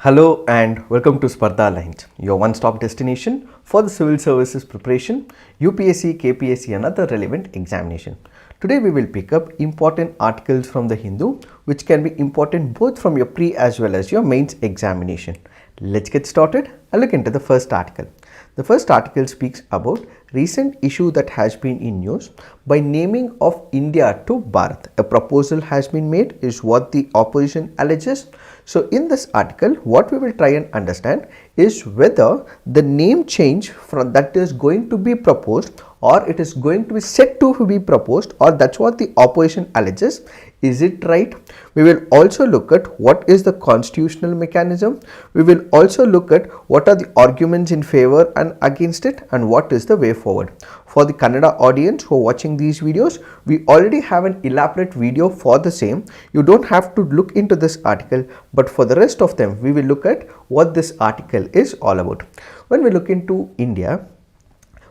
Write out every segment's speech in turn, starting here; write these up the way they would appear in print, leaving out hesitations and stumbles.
Hello and welcome to Spardha Lines, your one-stop destination for the civil services preparation, UPSC, KPSC and other relevant examination. Today we will pick up important articles from the Hindu which can be important both from your pre as well as your mains examination. Let's get started and look into the first article. The first article speaks about recent issue that has been in news by naming of India to Bharat. A proposal has been made is what the opposition alleges. So in this article, what we will try and understand is whether the name change from that is going to be proposed or it is going to be set to be proposed, or that's what the opposition alleges. Is it right? We will also look at what is the constitutional mechanism. We will also look at what are the arguments in favor and against it and what is the way forward. For the Kannada audience who are watching these videos, we already have an elaborate video for the same. You don't have to look into this article, but for the rest of them, we will look at what this article is all about. When we look into India,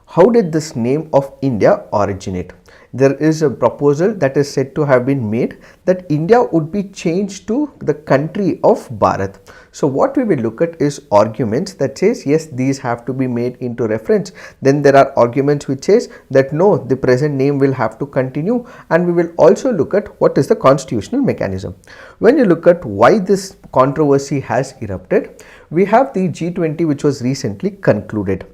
how did this name of India originate? There is a proposal that is said to have been made that India would be changed to the country of Bharat. So what we will look at is arguments that says yes, these have to be made into reference. Then there are arguments which says that no, the present name will have to continue, and we will also look at what is the constitutional mechanism. When you look at why this controversy has erupted, we have the G20 which was recently concluded.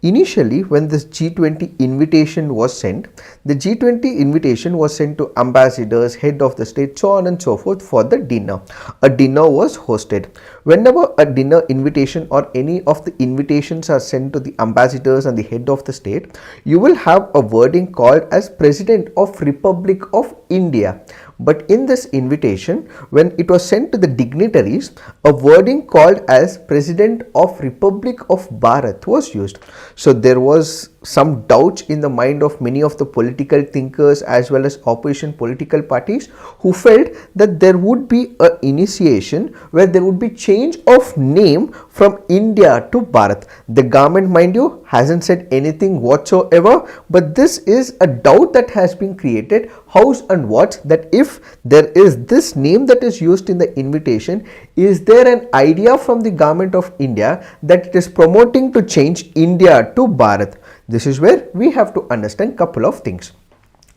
Initially, when this G20 invitation was sent, the G20 invitation was sent to ambassadors, head of the state, so on and so forth for the dinner. A dinner was hosted. Whenever a dinner invitation or any of the invitations are sent to the ambassadors and the head of the state, you will have a wording called as President of Republic of India. But in this invitation, when it was sent to the dignitaries, a wording called as President of Republic of Bharat was used. So there was some doubts in the mind of many of the political thinkers as well as opposition political parties who felt that there would be an initiation where there would be change of name from India to Bharat. The government, mind you, hasn't said anything whatsoever, but this is a doubt that has been created, hows and what, that if there is this name that is used in the invitation, is there an idea from the government of India that it is promoting to change India to Bharat? This is where we have to understand couple of things.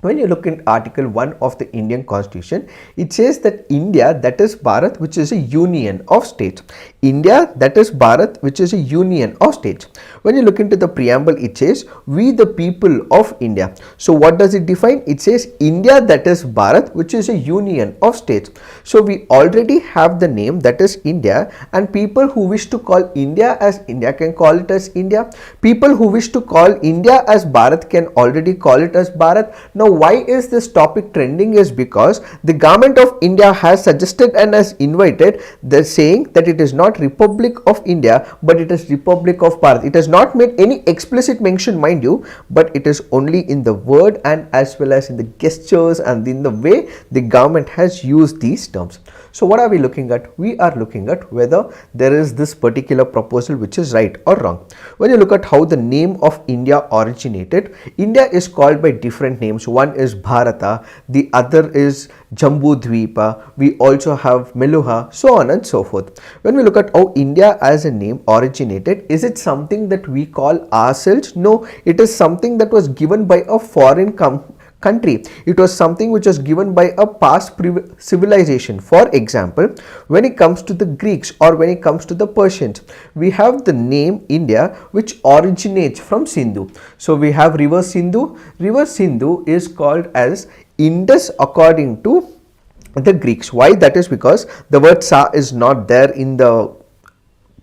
When you look in Article 1 of the Indian Constitution, it says that India, that is Bharat, which is a union of states. India, that is Bharat, which is a union of states. When you look into the preamble, it says, we the people of India. So what does it define? It says India, that is Bharat, which is a union of states. So we already have the name that is India, and people who wish to call India as India can call it as India. People who wish to call India as Bharat can already call it as Bharat. Now, why is this topic trending is because the government of India has suggested and has invited, they're saying that it is not Republic of India but it is Republic of Bharat. It has not made any explicit mention, mind you, but it is only in the word and as well as in the gestures and in the way the government has used these terms. So what are we looking at? We are looking at whether there is this particular proposal which is right or wrong. When you look at how the name of India originated, India is called by different names. One is Bharata, the other is Jambu Dvipa, we also have Meluha, so on and so forth. When we look at how India as a name originated, is it something that we call ourselves? No, it is something that was given by a foreign country. It was something which was given by a past civilization. For example, when it comes to the Greeks or when it comes to the Persians, we have the name India which originates from Sindhu. So we have river Sindhu. River Sindhu is called as Indus according to the Greeks. Why? That is because the word Sa is not there in the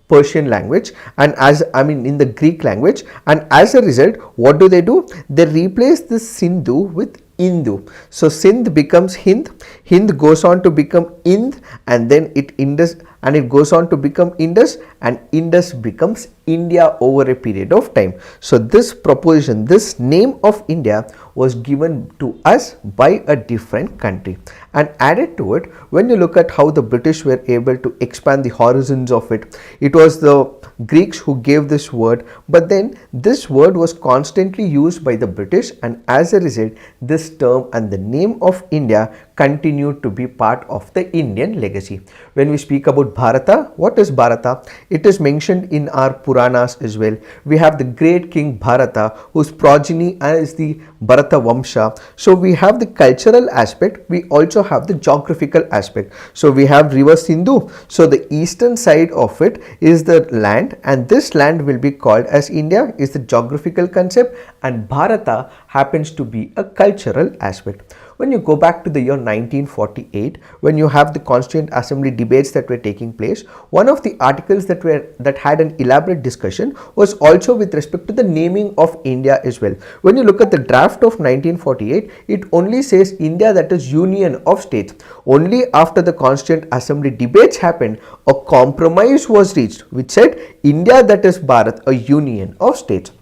Persian language and in the Greek language, and as a result, what do? They replace the Sindhu with Indu. So Sindh becomes Hind, Hind goes on to become Ind, and then it Indus, and it goes on to become Indus, and Indus becomes India over a period of time. So this proposition, this name of India was given to us by a different country, and added to it, when you look at how the British were able to expand the horizons of it, it was the Greeks who gave this word, but then this word was constantly used by the British, and as a result, this term and the name of India continued to be part of the Indian legacy. When we speak about Bharata, what is Bharata? It is mentioned in our Puranas as well. We have the great king Bharata, whose progeny is the Bharata Vamsha. So we have the cultural aspect, we also have the geographical aspect. So we have river Sindhu. So the eastern side of it is the land, and this land will be called as India, is the geographical concept, and Bharata happens to be a cultural aspect. When you go back to the year 1948, when you have the Constituent Assembly debates that were taking place, one of the articles that had an elaborate discussion was also with respect to the naming of India as well. When you look at the draft of 1948, it only says India, that is Union of States. Only after the Constituent Assembly debates happened, a compromise was reached which said India, that is Bharat, a Union of States.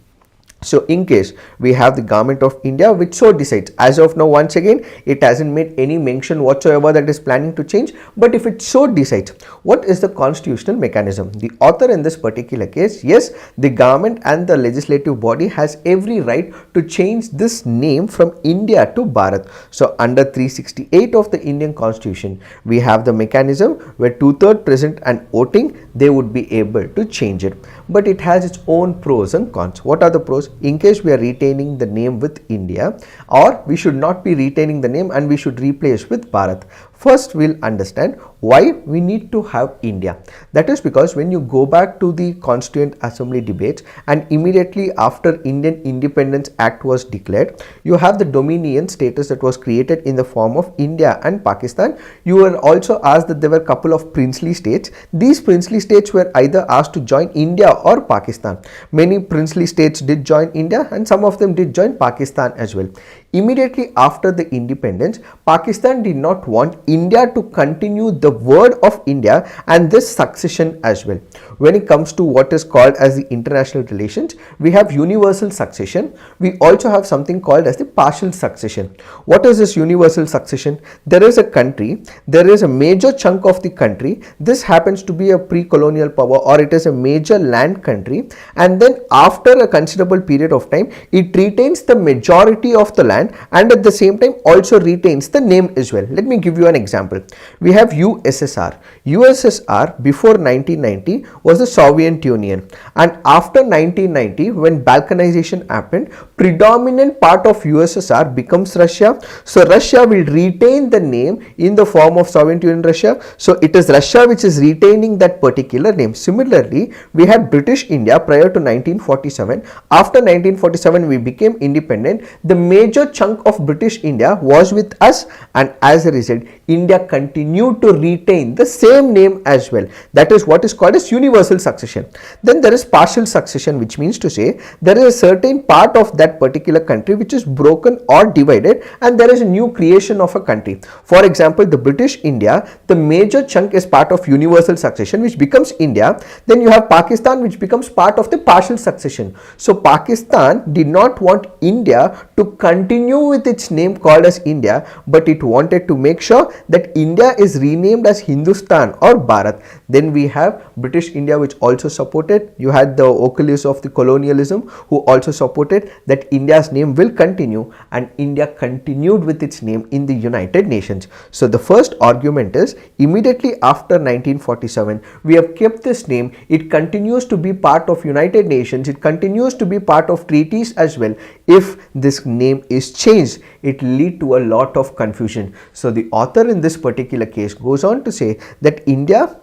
So in case we have the government of India which so decides, as of now once again it hasn't made any mention whatsoever that is planning to change, but if it so decides, what is the constitutional mechanism? The author in this particular case, yes, the government and the legislative body has every right to change this name from India to Bharat. So under 368 of the Indian Constitution, we have the mechanism where 2/3 present and voting, they would be able to change it. But it has its own pros and cons. What are the pros? In case we are retaining the name with India, or we should not be retaining the name and we should replace with Bharat. First, we'll understand why we need to have India. That is because when you go back to the Constituent Assembly debates and immediately after Indian Independence Act was declared, you have the dominion status that was created in the form of India and Pakistan. You were also asked that there were a couple of princely states. These princely states were either asked to join India or Pakistan. Many princely states did join India and some of them did join Pakistan as well. Immediately after the independence, Pakistan did not want India to continue the word of India and this succession as well. When it comes to what is called as the international relations, we have universal succession. We also have something called as the partial succession. What is this universal succession? There is a country, there is a major chunk of the country. This happens to be a pre-colonial power or it is a major land country, and then after a considerable period of time, it retains the majority of the land and at the same time also retains the name as well. Let me give you an example. We have USSR. USSR before 1990 was the Soviet Union, and after 1990 when balkanization happened, predominant part of USSR becomes Russia. So Russia will retain the name in the form of Soviet Union Russia. So it is Russia which is retaining that particular name. Similarly, we had British India prior to 1947. After 1947 we became independent. The major chunk of British India was with us, and as a result India continued to retain the same name as well. That is what is called as universal succession. Then there is partial succession, which means to say there is a certain part of that particular country which is broken or divided and there is a new creation of a country. For example, the British India, the major chunk is part of universal succession which becomes India. Then you have Pakistan which becomes part of the partial succession. So Pakistan did not want India to continue with its name called as India, but it wanted to make sure that India is renamed as Hindustan or Bharat. Then we have British India which also supported. You had the vocalists of the colonialism who also supported that India's name will continue, and India continued with its name in the United Nations. So the first argument is immediately after 1947 we have kept this name. It continues to be part of United Nations. It continues to be part of treaties as well. If this name is changed, it will lead to a lot of confusion. So the author in this particular case goes on to say that India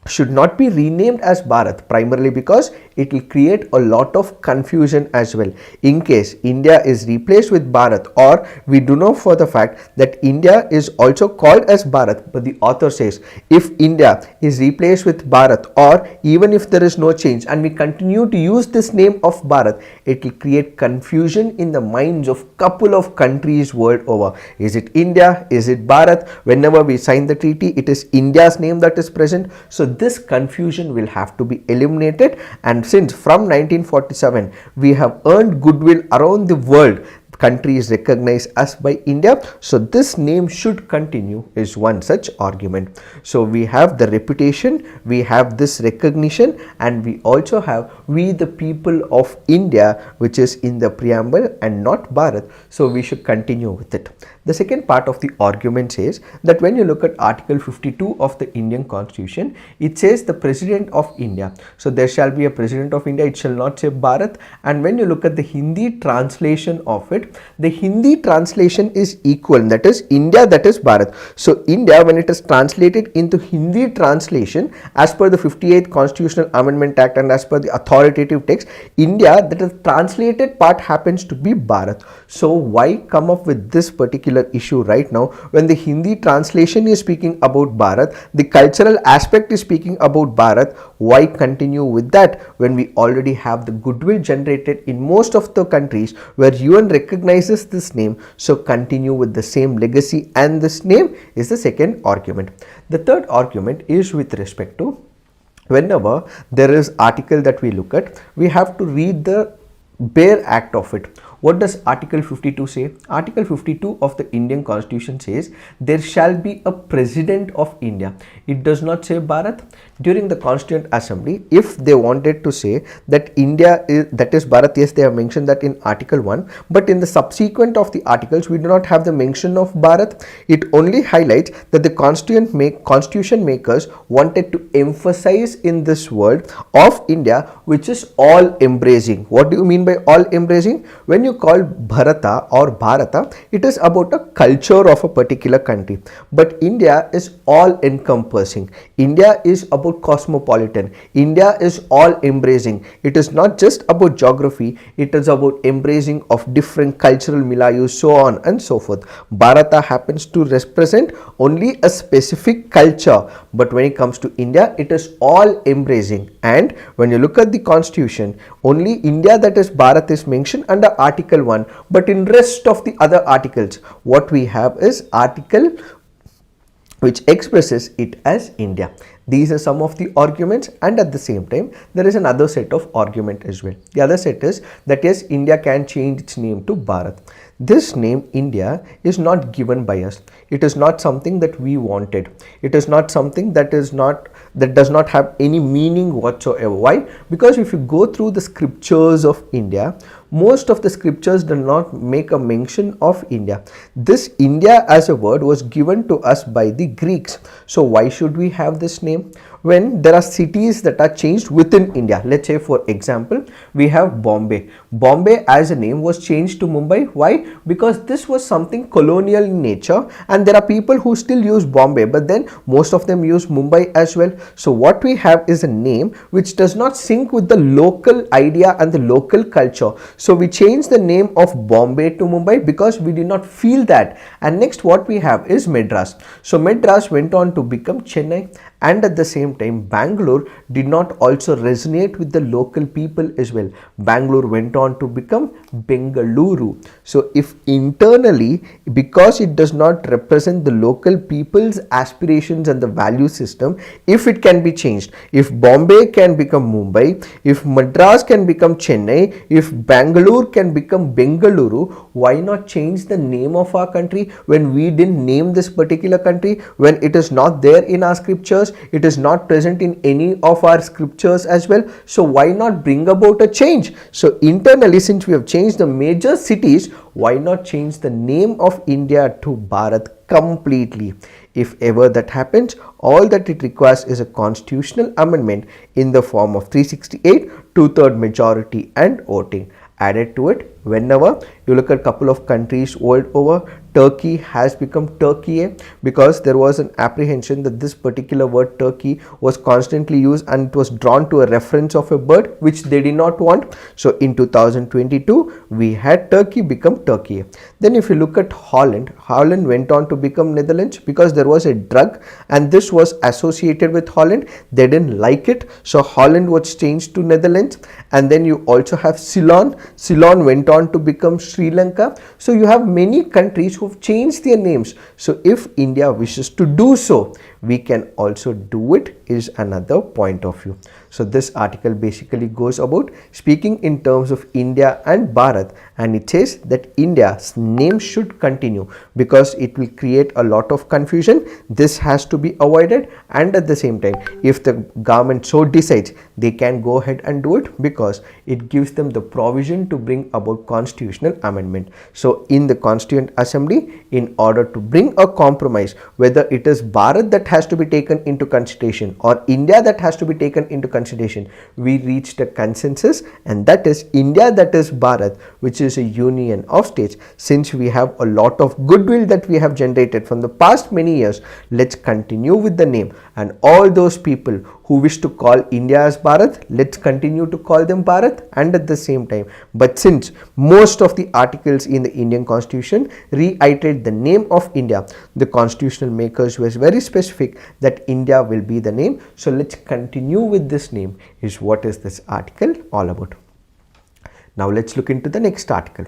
should not be renamed as Bharat, primarily because it will create a lot of confusion as well. In case India is replaced with Bharat, or we do know for the fact that India is also called as Bharat, but the author says if India is replaced with Bharat, or even if there is no change and we continue to use this name of Bharat, it will create confusion in the minds of couple of countries world over. Is it India? Is it Bharat? Whenever we sign the treaty, it is India's name that is present. So this confusion will have to be eliminated, and since from 1947 we have earned goodwill around the world, country is recognized as by India, so this name should continue is one such argument. So we have the reputation, we have this recognition, and we also have we the people of India, which is in the preamble and not Bharat, so we should continue with it. The second part of the argument says that when you look at Article 52 of the Indian Constitution, it says the President of India. So there shall be a President of India, it shall not say Bharat. And when you look at the Hindi translation of it, the Hindi translation is equal, that is India, that is Bharat. So India, when it is translated into Hindi translation as per the 58th Constitutional Amendment Act and as per the authoritative text, India, that is translated part happens to be Bharat. So why come up with this particular issue right now when the Hindi translation is speaking about Bharat, the cultural aspect is speaking about Bharat? Why continue with that when we already have the goodwill generated in most of the countries where UN recognizes this name? So continue with the same legacy, and this name is the second argument. The third argument is with respect to whenever there is article that we look at, we have to read the bare act of it. What does Article 52 say? Article 52 of the Indian Constitution says there shall be a President of India. It does not say Bharat. During the Constituent Assembly, if they wanted to say that India is, that is Bharat, yes, they have mentioned that in Article 1, but in the subsequent of the articles, we do not have the mention of Bharat. It only highlights that the constitution makers wanted to emphasize in this word of India, which is all embracing. What do you mean by all embracing? When you call Bharata or Bharata, it is about a culture of a particular country, but India is all encompassing. India is about cosmopolitan. India is all embracing. It is not just about geography, it is about embracing of different cultural milieux, so on and so forth. Bharata happens to represent only a specific culture, but when it comes to India, it is all embracing. And when you look at the Constitution, only India, that is Bharat, is mentioned under Article 1, but in rest of the other articles, what we have is article which expresses it as India. These are some of the arguments, and at the same time there is another set of argument as well. The other set is that yes, India can change its name to Bharat. This name India is not given by us. It is not something that we wanted. It is not something that does not have any meaning whatsoever. Why? Because if you go through the scriptures of India, most of the scriptures do not make a mention of India. This India as a word was given to us by the Greeks. So why should we have this name? When there are cities that are changed within India, let's say for example, we have Bombay. Bombay as a name was changed to Mumbai. Why? Because this was something colonial in nature, and there are people who still use Bombay, but then most of them use Mumbai as well. So what we have is a name which does not sync with the local idea and the local culture. So we change the name of Bombay to Mumbai because we did not feel that. And next what we have is Madras. So Madras went on to become Chennai, and at the same time Bangalore did not also resonate with the local people as well. Bangalore went on to become Bengaluru. So if internally, because it does not represent the local people's aspirations and the value system, if it can be changed, if Bombay can become Mumbai, if Madras can become Chennai, if Bangalore can become Bengaluru, why not change the name of our country when we didn't name this particular country, when it is not there in our scriptures, it is not present in any of our scriptures as well? So why not bring about a change? So internally, since we have changed the major cities, why not change the name of India to Bharat completely? If ever that happens, all that it requires is a constitutional amendment in the form of 368, 2/3 majority and voting added to it. Whenever you look at a couple of countries world over, Turkey has become Turkey because there was an apprehension that this particular word Turkey was constantly used and it was drawn to a reference of a bird which they did not want. So in 2022 we had Turkey become Turkey. Then if you look at Holland, Holland went on to become Netherlands because there was a drug and this was associated with Holland. They didn't like it, so Holland was changed to Netherlands. And then you also have Ceylon. Ceylon went on to become Sri Lanka. So you have many countries who have changed their names. So if India wishes to do so, we can also do it is another point of view. So this article basically goes about speaking in terms of India and Bharat, and it says that India's name should continue because it will create a lot of confusion. This has to be avoided, and at the same time, if the government so decides, they can go ahead and do it because it gives them the provision to bring about constitutional amendment. So in the Constituent Assembly, in order to bring a compromise, whether it is Bharat that has to be taken into consideration or India that has to be taken into consideration, we reached a consensus, and that is India, that is Bharat, which is a union of states. Since we have a lot of goodwill that we have generated from the past many years, let's continue with the name, and all those people who wish to call India as Bharat, let's continue to call them Bharat, and at the same time, but since most of the articles in the Indian Constitution reiterate the name of India, the constitutional makers was very specific that India will be the name. So let's continue with this name is what is this article all about. Now let's look into the next article.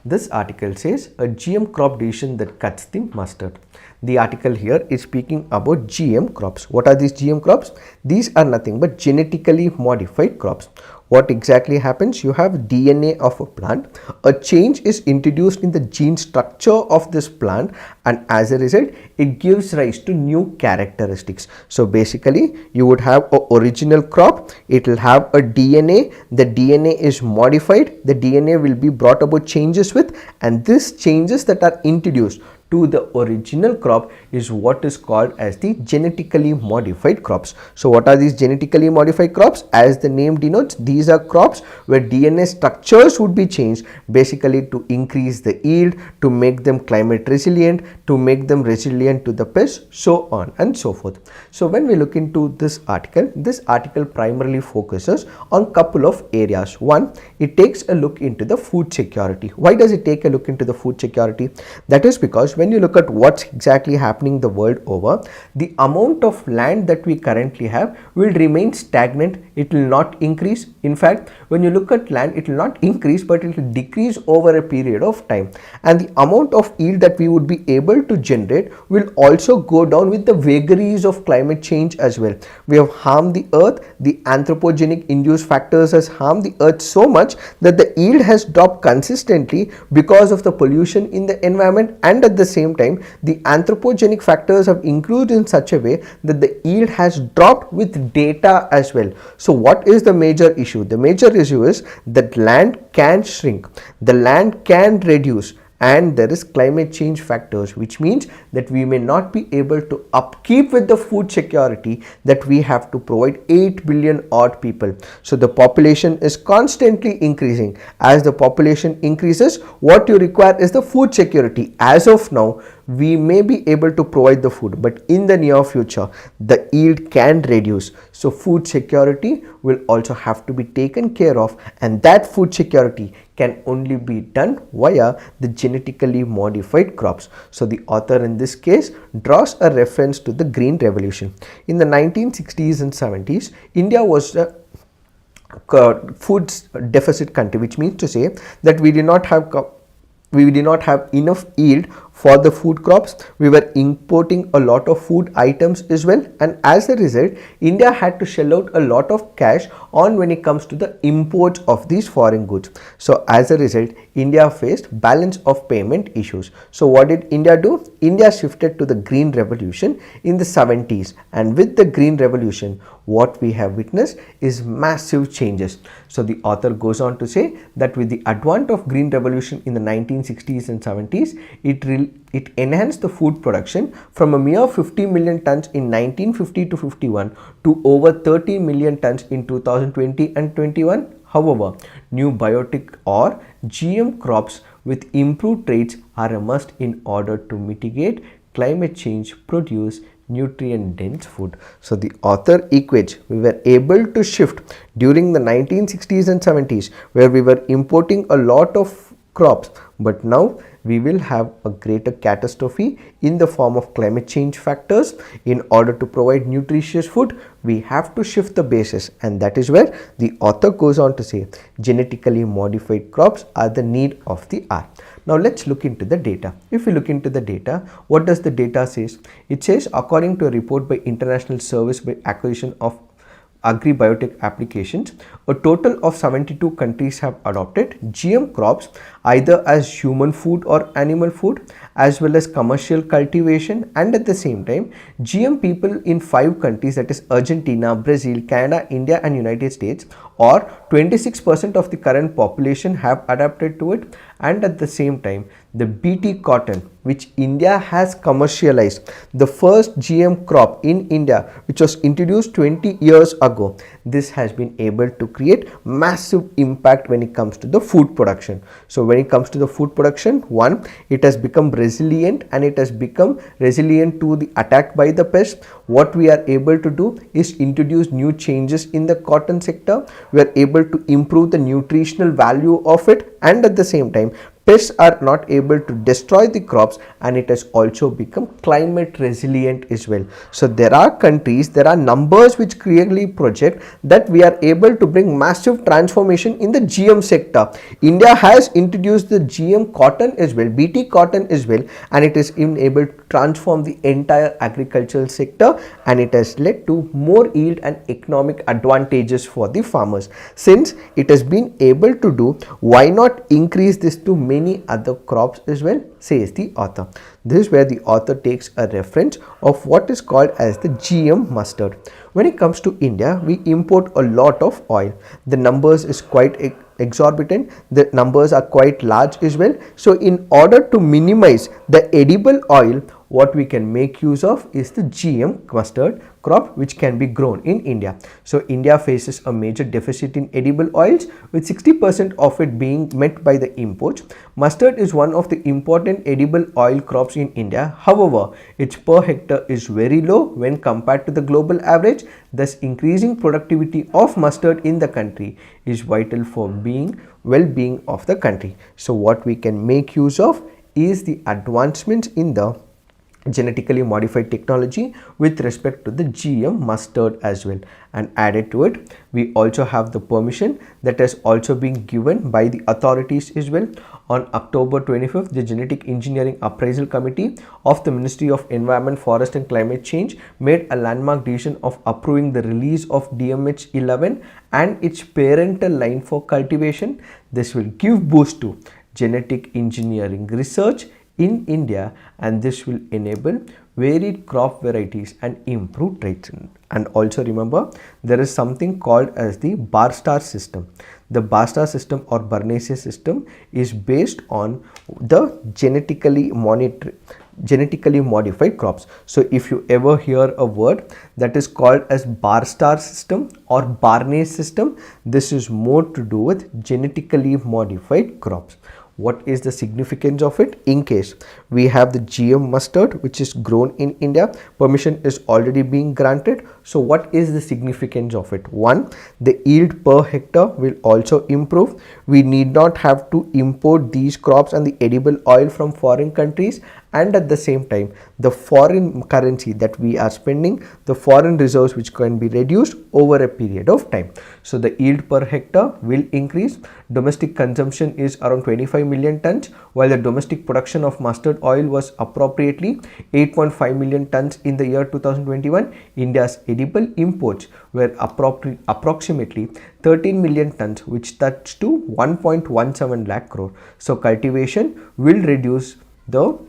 This article says a GM crop decision that cuts the mustard. The article here is speaking about GM crops. What are these GM crops? These are nothing but genetically modified crops. What exactly happens? You have DNA of a plant. A change is introduced in the gene structure of this plant, and as a result, it gives rise to new characteristics. So basically, you would have an original crop. It will have a DNA. The DNA is modified. The DNA will be brought about changes with, and these changes that are introduced to the original crop is what is called as the genetically modified crops. So what are these genetically modified crops? As the name denotes, these are crops where DNA structures would be changed, basically to increase the yield, to make them climate resilient, to make them resilient to the pests, so on and so forth. So when we look into this article primarily focuses on couple of areas. One, it takes a look into the food security. Why does it take a look into the food security? That is because when you look at what's exactly happening the world over, the amount of land that we currently have will remain stagnant. It will not increase. In fact, when you look at land, it will not increase, but it will decrease over a period of time. And the amount of yield that we would be able to generate will also go down with the vagaries of climate change as well. We have harmed the earth. The anthropogenic induced factors has harmed the earth so much that the yield has dropped consistently because of the pollution in the environment, and at the same time, the anthropogenic factors have increased in such a way that the yield has dropped with data as well. So what is the major issue? The major issue is that land can shrink, the land can reduce, and there is climate change factors, which means that we may not be able to upkeep with the food security that we have to provide 8 billion odd people. So the population is constantly increasing. As the population increases, what you require is the food security. As of now, we may be able to provide the food, but in the near future, the yield can reduce. So food security will also have to be taken care of, and that food security can only be done via the genetically modified crops. So the author in this case draws a reference to the Green Revolution. In the 1960s and 70s, India was a food deficit country, which means to say that we did not have enough yield for the food crops. We were importing a lot of food items as well, and as a result, India had to shell out a lot of cash on when it comes to the imports of these foreign goods. So as a result, India faced balance of payment issues. So what did India do? India shifted to the Green Revolution in the 70s, and with the Green Revolution, what we have witnessed is massive changes. So the author goes on to say that with the advent of Green Revolution in the 1960s and 70s, it enhanced the food production from a mere 50 million tons in 1950 to 51 to over 30 million tons in 2020 and 21. However, new biotic or GM crops with improved traits are a must in order to mitigate climate change, produce nutrient dense food. So the author equates, we were able to shift during the 1960s and 70s where we were importing a lot of crops, but now we will have a greater catastrophe in the form of climate change factors. In order to provide nutritious food, we have to shift the basis, and that is where the author goes on to say genetically modified crops are the need of the hour. Now let's look into the data. If we look into the data, what does the data says? It says according to a report by International Service by Acquisition of Agri-Biotech Applications, a total of 72 countries have adopted GM crops either as human food or animal food, as well as commercial cultivation, and at the same time GM people in 5 countries, that is Argentina, Brazil, Canada, India and United States, or 26% of the current population have adapted to it. And at the same time the BT cotton, which India has commercialized, the first GM crop in India which was introduced 20 years ago, this has been able to create massive impact when it comes to the food production. So when it comes to the food production, one, it has become resilient, and it has become resilient to the attack by the pest. What we are able to do is introduce new changes in the cotton sector. We are able to improve the nutritional value of it, and at the same time pests are not able to destroy the crops, and it has also become climate resilient as well. So there are countries, there are numbers which clearly project that we are able to bring massive transformation in the GM sector. India has introduced the GM cotton as well, BT cotton as well, and it is even able to transform the entire agricultural sector, and it has led to more yield and economic advantages for the farmers. Since it has been able to do, why not increase this to many other crops as well, says the author. This is where the author takes a reference of what is called as the GM mustard. When it comes to India, we import a lot of oil. The numbers is quite exorbitant, the numbers are quite large as well. So in order to minimize the edible oil, what we can make use of is the GM mustard crop, which can be grown in India. So India faces a major deficit in edible oils, with 60% of it being met by the imports. Mustard is one of the important edible oil crops in India. However, its per hectare is very low when compared to the global average. Thus, increasing productivity of mustard in the country is vital for well-being of the country. So what we can make use of is the advancements in the genetically modified technology with respect to the GM mustard as well. And added to it, we also have the permission that has also been given by the authorities as well. On October 25th, the Genetic Engineering Appraisal Committee of the Ministry of Environment, Forest and Climate Change made a landmark decision of approving the release of DMH11 and its parental line for cultivation. This will give boost to genetic engineering research in India, and this will enable varied crop varieties and improve traits. And also remember, there is something called as the bar star system. The bar star system or Bernays system is based on the genetically modified crops. So if you ever hear a word that is called as bar star system or Bernays system, this is more to do with genetically modified crops. What is the significance of it? In case we have the GM mustard which is grown in India, permission is already being granted. So what is the significance of it? One, the yield per hectare will also improve. We need not have to import these crops and the edible oil from foreign countries, and at the same time the foreign currency that we are spending, the foreign reserves which can be reduced over a period of time. So the yield per hectare will increase. Domestic consumption is around 25 million tons, while the domestic production of mustard oil was appropriately 8.5 million tons in the year 2021. India's edible imports were approximately 13 million tons, which touched to 1.17 lakh crore. So cultivation will reduce the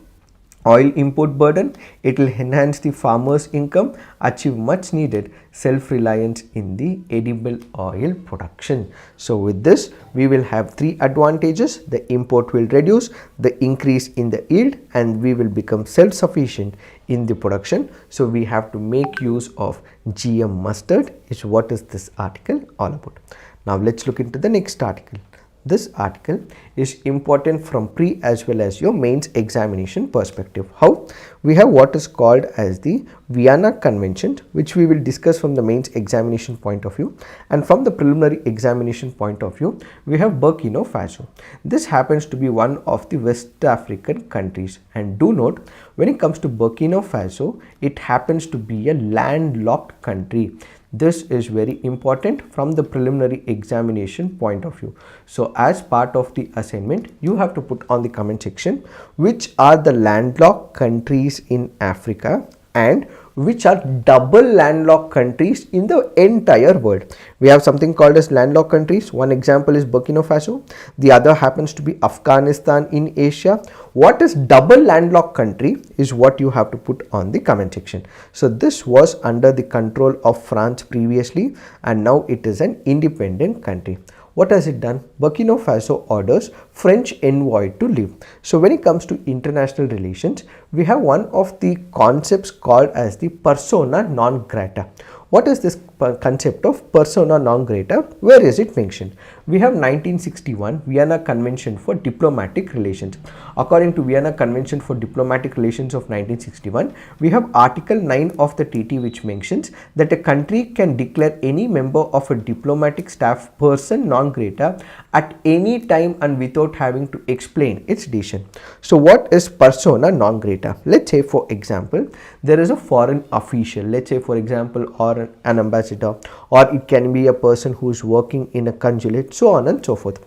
oil import burden, it will enhance the farmers' income, achieve much needed self-reliance in the edible oil production. So with this, we will have 3 advantages. The import will reduce, the increase in the yield, and we will become self-sufficient in the production. So we have to make use of GM mustard, is what is this article all about. Now let's look into the next article. This article is important from pre as well as your mains examination perspective. How? We have what is called as the Vienna Convention, which we will discuss from the mains examination point of view, and from the preliminary examination point of view, we have Burkina Faso. This happens to be one of the West African countries, and do note, when it comes to Burkina Faso, it happens to be a landlocked country. This is very important from the preliminary examination point of view. So as part of the assignment, you have to put on the comment section which are the landlocked countries in Africa and which are double landlocked countries in the entire world. We have something called as landlocked countries. One example is Burkina Faso. The other happens to be Afghanistan in Asia. What is double landlocked country is what you have to put on the comment section. So this was under the control of France previously, and now it is an independent country. What has it done? Burkina Faso orders French envoy to leave. So when it comes to international relations, we have one of the concepts called as the persona non grata. What is this concept of persona non grata? Where is it mentioned? We have 1961 Vienna Convention for Diplomatic Relations. According to Vienna Convention for Diplomatic Relations of 1961, we have Article 9 of the treaty which mentions that a country can declare any member of a diplomatic staff person non grata at any time and without having to explain its decision. So what is persona non grata? Let's say for example, there is a foreign official, let's say for example, or an ambassador, or it can be a person who is working in a consulate, so on and so forth.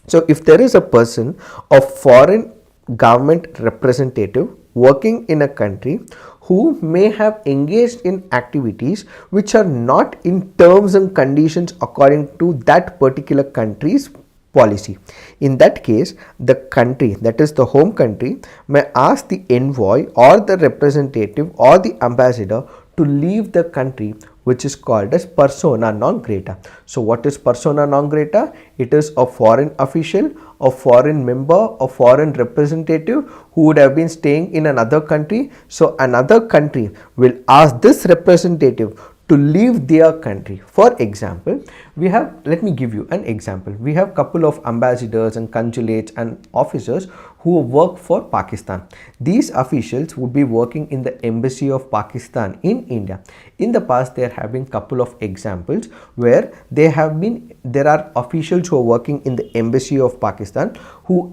So if there is a person of foreign government representative working in a country who may have engaged in activities which are not in terms and conditions according to that particular country's policy. In that case, the country, that is the home country, may ask the envoy or the representative or the ambassador to leave the country, which is called as persona non grata. So what is persona non grata? It is a foreign official, a foreign member, a foreign representative who would have been staying in another country. So another country will ask this representative to leave their country. For example, we have, let me give you an example. We have couple of ambassadors and consulates and officers who work for Pakistan. These officials would be working in the embassy of Pakistan in India. In the past, there have been couple of examples where there are officials who are working in the embassy of Pakistan who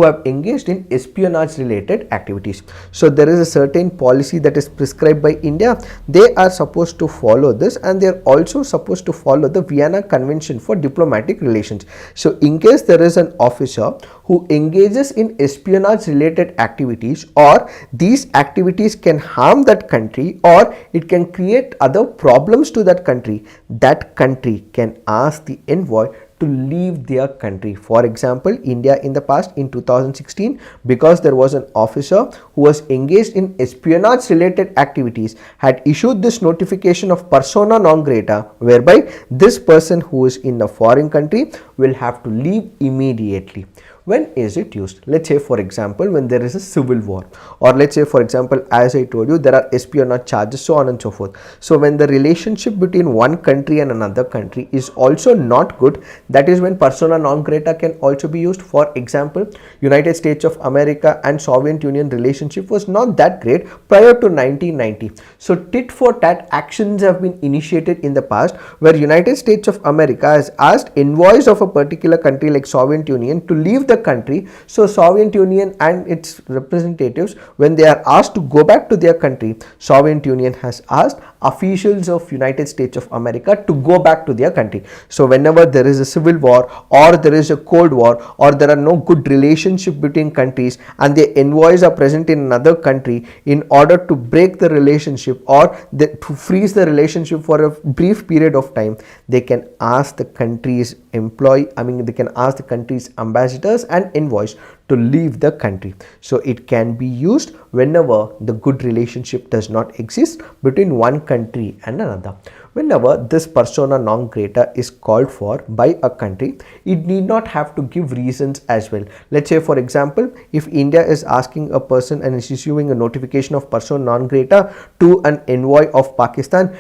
have engaged in espionage related activities. So there is a certain policy that is prescribed by India. They are supposed to follow this, and they are also supposed to follow the Vienna Convention for Diplomatic Relations. So in case there is an officer who engages in espionage related activities, or these activities can harm that country or it can create other problems to that country can ask the envoy to leave their country. For example, India in the past in 2016, because there was an officer who was engaged in espionage related activities, had issued this notification of persona non grata, whereby this person who is in a foreign country will have to leave immediately. When is it used? Let's say for example, when there is a civil war, or let's say for example, as I told you, there are espionage charges, so on and so forth. So when the relationship between one country and another country is also not good, that is when persona non grata can also be used. For example, United States of America and Soviet Union relationship was not that great prior to 1990. So tit for tat actions have been initiated in the past, where United States of America has asked envoys of a particular country like Soviet Union to leave the country. So Soviet Union and its representatives, when they are asked to go back to their country, Soviet Union has asked officials of United States of America to go back to their country. So whenever there is a civil war, or there is a cold war, or there are no good relationship between countries and the envoys are present in another country, in order to break the relationship or to freeze the relationship for a brief period of time, they can ask the country's they can ask the country's ambassadors and envoys to leave the country. So it can be used whenever the good relationship does not exist between one country and another. Whenever this persona non grata is called for by a country, it need not have to give reasons as well. Let's say for example, if India is asking a person and is issuing a notification of persona non grata to an envoy of Pakistan,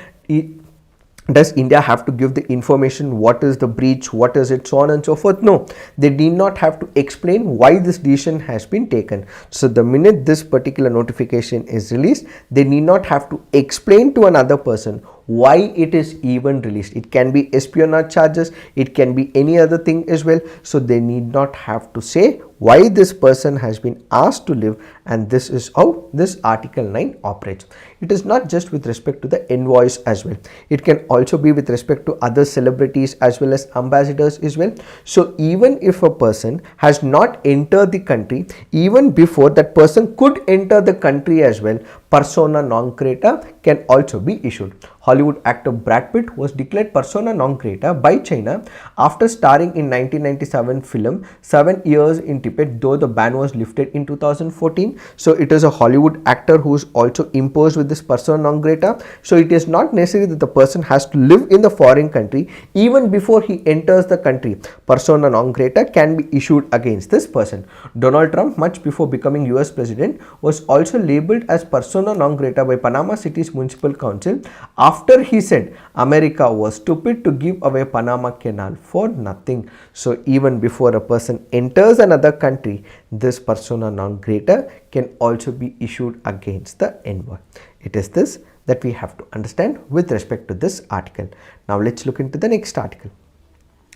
does India have to give the information, what is the breach, what is it, so on and so forth? No, they need not have to explain why this decision has been taken. So the minute this particular notification is released, they need not have to explain to another person why it is even released. It can be espionage charges, it can be any other thing as well. So they need not have to say why this person has been asked to leave, and this is how this Article 9 operates. It is not just with respect to the envoys as well. It can also be with respect to other celebrities as well as ambassadors as well. So even if a person has not entered the country, even before that person could enter the country as well, persona non grata can also be issued. Hollywood actor Brad Pitt was declared persona non grata by China after starring in 1997 film 7 Years in Tibet, though the ban was lifted in 2014. So it is a Hollywood actor who is also imposed with this persona non grata. So it is not necessary that the person has to live in the foreign country. Even before he enters the country, persona non grata can be issued against this person. Donald Trump, much before becoming US president, was also labeled as persona non grata by Panama City's Municipal Council after he said America was stupid to give away Panama Canal for nothing. So even before a person enters another country, this persona non grata can also be issued against the envoy. It is this that we have to understand with respect to this article. Now let's look into the next article.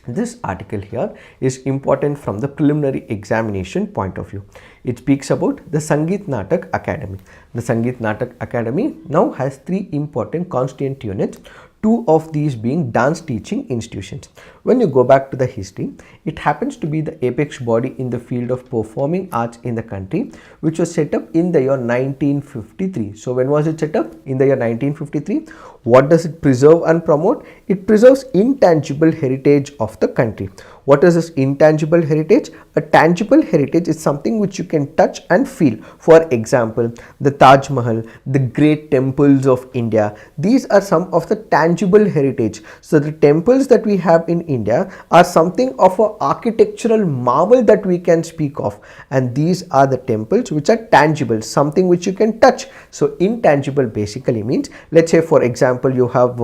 This article here is important from the preliminary examination point of view. It speaks about the Sangeet Natak Academy. The Sangeet Natak Academy now has 3 important constituent units, 2 of these being dance teaching institutions. When you go back to the history, it happens to be the apex body in the field of performing arts in the country, which was set up in the year 1953. So when was it set up? In the year 1953. What does it preserve and promote? It preserves intangible heritage of the country. What is this intangible heritage? A tangible heritage is something which you can touch and feel. For example, the Taj Mahal, the great temples of India. These are some of the tangible heritage. So the temples that we have in India are something of an architectural marvel that we can speak of, and these are the temples which are tangible, something which you can touch. So intangible basically means, let's say for example, you have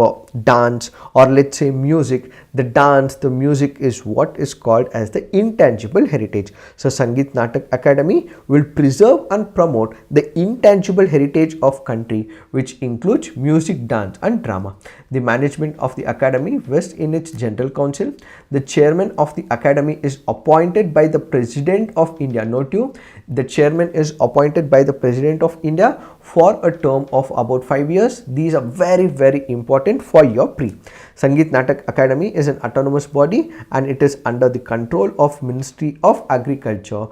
dance, or let's say music. The dance, the music is what is called as the intangible heritage. So Sangeet Natak Academy will preserve and promote the intangible heritage of country, which includes music, dance and drama. The management of the academy vests in its general council. The chairman of the academy is appointed by the President of India. Note you, the chairman is appointed by the President of India for a term of about 5 years. These are very important for your pre. Sangeet Natak Academy is an autonomous body and it is under the control of Ministry of Agriculture,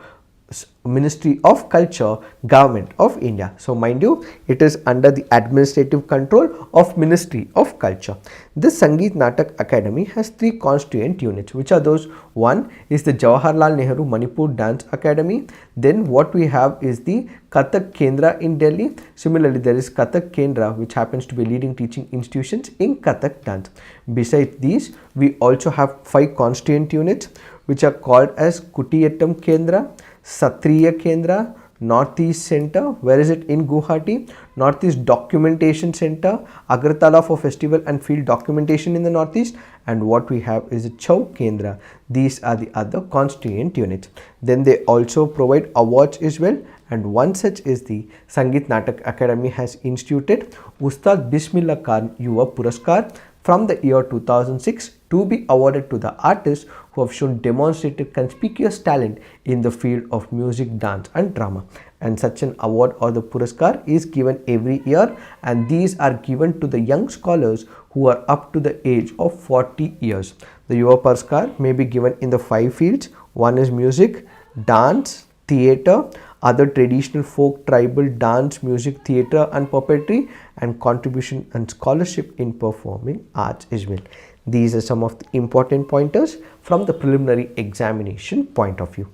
Ministry of Culture, Government of India. So mind you, it is under the administrative control of Ministry of Culture. This Sangeet Natak Academy has 3 constituent units, which are those. One is the Jawaharlal Nehru Manipur Dance Academy. Then what we have is the Kathak Kendra in Delhi. Similarly, there is Kathak Kendra, which happens to be leading teaching institutions in Kathak dance. Besides these, we also have 5 constituent units, which are called as Kutiyattam Kendra, Satriya Kendra, Northeast Center. Where is it? In Guwahati. Northeast Documentation Center, Agartala for festival and field documentation in the Northeast, and what we have is a Chau Kendra. These are the other constituent units. Then they also provide awards as well, and one such is the Sangeet Natak Academy has instituted Ustad Bismillah Khan Yuva Puraskar from the year 2006 to be awarded to the artists who have shown demonstrated conspicuous talent in the field of music, dance and drama. And such an award or the Puraskar is given every year, and these are given to the young scholars who are up to the age of 40 years. The Yuva Puraskar may be given in the 5 fields. One is music, dance, theatre, other traditional folk, tribal, dance, music, theatre and puppetry, and contribution and scholarship in performing arts as well. These are some of the important pointers from the preliminary examination point of view.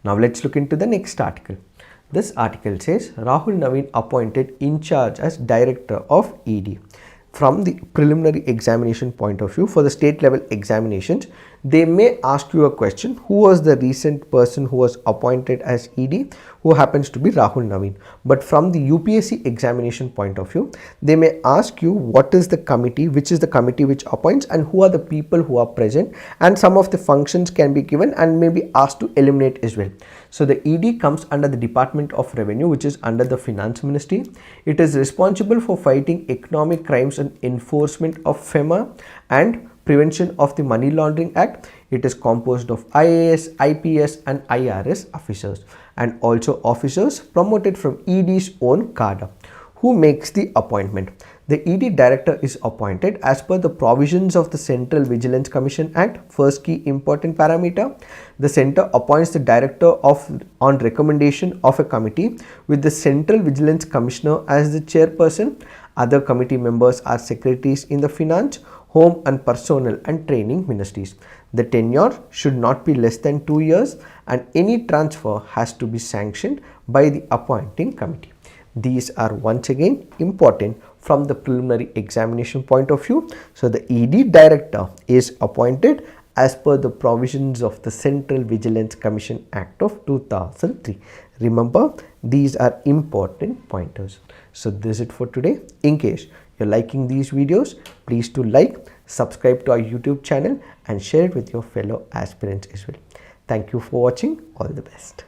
Now let's look into the next article. This article says Rahul Navin appointed in charge as Director of ED. From the preliminary examination point of view, for the state level examinations, they may ask you a question, who was the recent person who was appointed as ED, who happens to be Rahul Navin. But from the UPSC examination point of view, they may ask you what is the committee, which is the committee which appoints, and who are the people who are present, and some of the functions can be given and may be asked to eliminate as well. So the ED comes under the Department of Revenue, which is under the Finance Ministry. It is responsible for fighting economic crimes and enforcement of FEMA and Prevention of the Money Laundering Act. It is composed of IAS, IPS and IRS officers, and also officers promoted from ED's own cadre. Who makes the appointment? The ED director is appointed as per the provisions of the Central Vigilance Commission Act. First key important parameter, the center appoints the director on recommendation of a committee with the Central Vigilance Commissioner as the chairperson. Other committee members are secretaries in the Finance, Home and Personnel and Training Ministries. The tenure should not be less than 2 years, and any transfer has to be sanctioned by the appointing committee. These are once again important from the preliminary examination point of view. So the ED director is appointed as per the provisions of the Central Vigilance Commission Act of 2003. Remember, these are important pointers. So this is it for today. In case you're liking these videos, please do like, subscribe to our YouTube channel and share it with your fellow aspirants as well. Thank you for watching. All the best.